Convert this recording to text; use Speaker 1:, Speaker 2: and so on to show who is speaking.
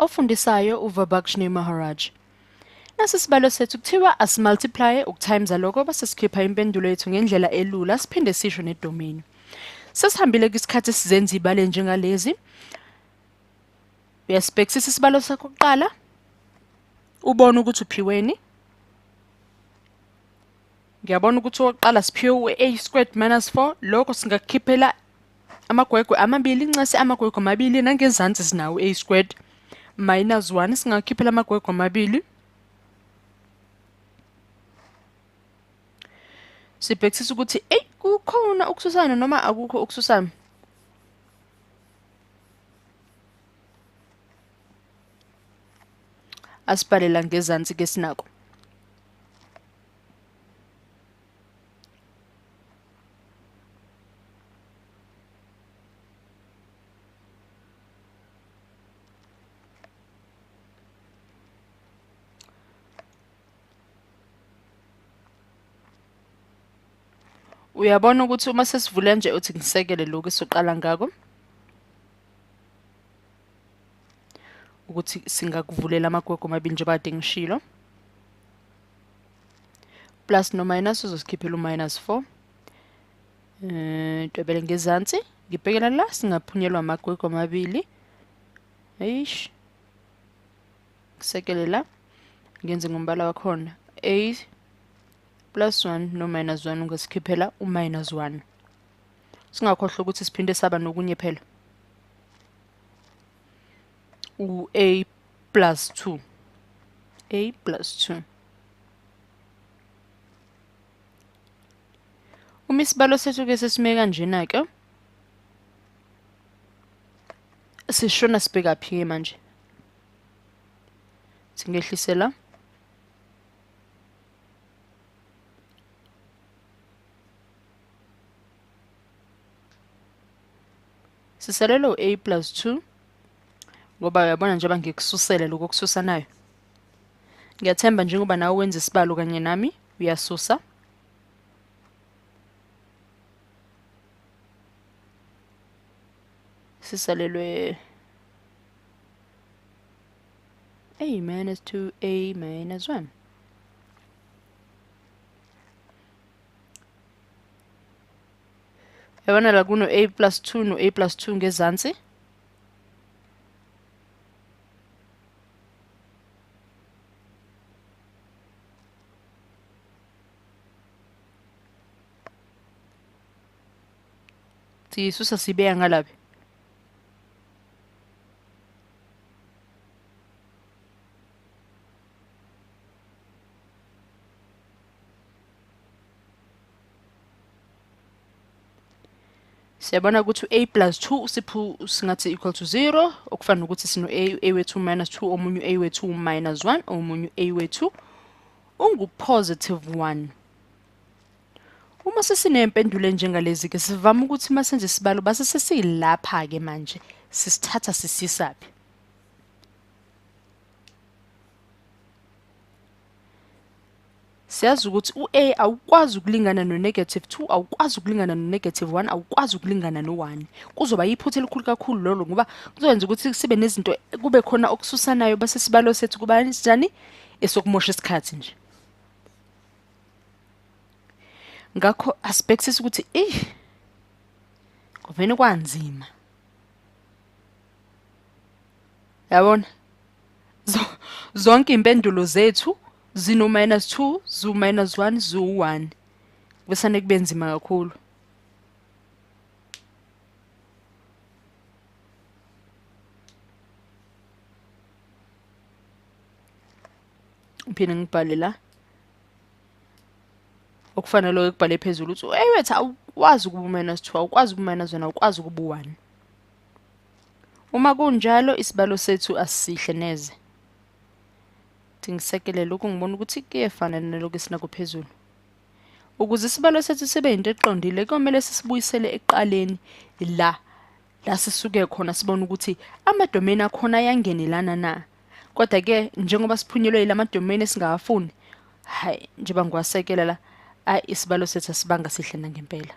Speaker 1: Ofundisayo uVibhakshini Maharaj. Nasi isibalo sethu kuthiwa asimultiplye ukutimesa lokho base sikhipha impendulo yethu ngendlela elula siphinde sisho nedomain. Sesihambile kwisikhathi sizenza ibale njengalezi. Uyasibhekisisa isibalo sakho kuqala. Ubone ukuthi uphiweni. Ngiyabona ukuthi oqala siphiwe a squared minus 4 lokho singakhiphela amagwegwe amabili incase amagwegwe amabili nangezansi sinawo a squared minus 1 singakhiphela amagwegwe amabili. Sibhekisisa ukuthi kukhona ukususana noma akukho ukususana. Asibhalela ngezansi ke sinako. Uyabona ukuthi uma sesivula nje uthi ngisekele lokho esoqala ngako ukuthi singakuvulela amagwegwe amabili nje bade ngishilo plus no minus uzosikhiphela minus 4 dwebele ngezansi ngibhekela la singaphunyelwa amagwegwe amabili eish ngisekele la ngenze ngombala wakhona a plus 1 no minus 1 ungasikhiphela minus 1 singakhohlwa ukuthi siphinde saba nokunye phela a plus 2 a plus 2 uma isibalo sethu ke sesime kanjena ke sishona sibheka phi manje singehlisela sisalelo a plus 2 ngoba uyabona nje bangikususele lokho kususanayo. Ngiyathemba njengoba nawe wenza isibalo kanye nami uyasusa. Sisalelwe a minus 2 a minus 1. Yabona la kuno a plus 2 no a plus 2 ngezansi. Sisusa sibeka ngalabi. Siyabona ukuthi a plus 2 siphu singathi equal to 0 okufana ukuthi sino a wethu minus 2 omunye a wethu minus 1 omunye a wethu ungu positive 1. Uma sesinempendulo njengalezi ke sivama ukuthi masenze isibalo base sesilapha ke manje sisithatha sisisaphi. Siyazi ukuthi u-a awukwazi ukulingana no-negative 2 awukwazi ukulingana no-negative 1 awukwazi ukulingana no-1 kuzoba yiphutha elikhulu kakhulu lolo ngoba kuzokwenza ukuthi sibe nezinto kube khona okususanayo base sibalo sethu kuba njani esokumosha isikhathi nje. Ngakho asibhekisisa ukuthi kuvene kwanzima. Yabona zonke impendulo zethu zino minus 2 zu minus 1 zu 1 besane kube nzima kakhulu. Uphinde ngibhale la okufanele ukubhale phezulu uthi wethu awukwazi ukuba minus 2 awukwazi ukuba minus 1 awukwazi ukuba 1. Uma kunjalo isibalo sethu asisihle neze. Ngisekele lokho ngibona ukuthi kuyefana naloko esinako phezulu. Ukuze isibalo sethu sibe into eqondile komele sisibuyisele eqaleni la sisuke khona sibona ukuthi amadomain akhona ayangenelana na. Kodwa ke njengoba siphunyelwe la madomain esingawafuni hayi njengoba ngiwasekela la isibalo sethu asibanga sihle nangempela.